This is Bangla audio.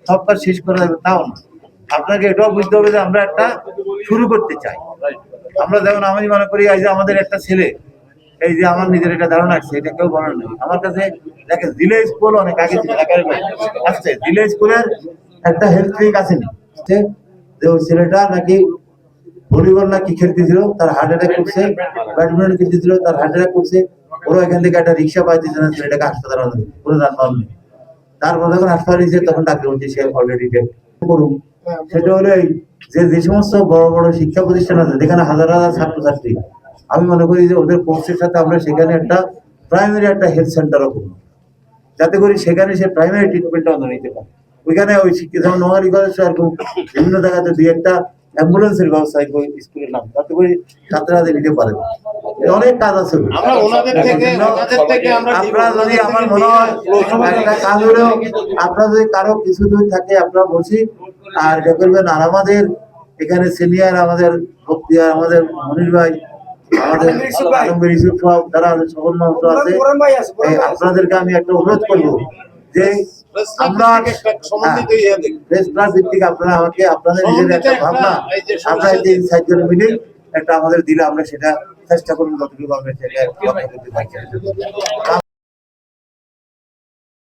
সব কাজ শেষ করা যাবে তাও না। আপনাকে এটাও বুঝতে হবে যে আমরা একটা শুরু করতে চাই। আমরা যেমন আমি মনে করি এই যে আমাদের একটা ছেলে, এই যে আমার নিজের একটা ধারণা আছে, এটা কেউ বলার নেই আমার কাছে। দেখেন দিলে স্কুল অনেক আগে ছিল আসছে, দিলে স্কুলের একটা হেলথ ক্লিনিক আসেনি যে ওই ছেলেটা নাকি ভলিবল না কি খেলতেছিল, তার হার্ট অ্যাটাক করছে, ব্যাডমিন্টন খেলতেছিল, তার হার্ট অ্যাটাক করছে। ওরা এখান থেকে একটা রিক্সা পাইতেছে না, ছেলেটাকে হাসপাতালে আনবে, কোনো যানবাহন নেই। তারপর যখন হাসপাতালে নিয়েছে তখন ডাক্তার বলছে সে অলরেডি ডেড। করুন সেটা হলো এই যে সমস্ত বড় বড় শিক্ষা প্রতিষ্ঠান আছে যেখানে হাজার হাজার ছাত্রছাত্রী, আমি মনে করি যে ওদের কোর্সের সাথে আমরা সেখানে একটা প্রাইমারি একটা হেলথ সেন্টারও করবো, যাতে করে সেখানে সে প্রাইমারি ট্রিটমেন্টটা নিতে পারে। ওইখানে ওই শিক্ষা যেমন নোয়ারি কলেজ এরকম বিভিন্ন জায়গাতে দুই একটা অ্যাম্বুলেন্সের ব্যবস্থা স্কুলের নাম, যাতে করে ছাত্ররা নিতে পারে। অনেক কাজ আছে। আপনারা যদি আমার মনে হয় একটা কাজ হলেও আপনারা যদি কারো কিছু দূর থাকে আপনারা বসি আর এটা করবেন। আর আমাদের এখানে সিনিয়র আমাদের বক্তিয়ার, আমাদের মনির ভাই, আমাদের আলমগীর ইউসুফ যারা সকল মানুষ আছে, আপনাদেরকে আমি একটা অনুরোধ করবো যে আমরা ভিত্তিক আপনারা আমাকে আপনাদের নিজের একটা ভাবনা আমরা এই 4 জন মিলে একটা আমাদের দিলে আমরা সেটা চেষ্টা করবো যতটুকু আমরা সেটা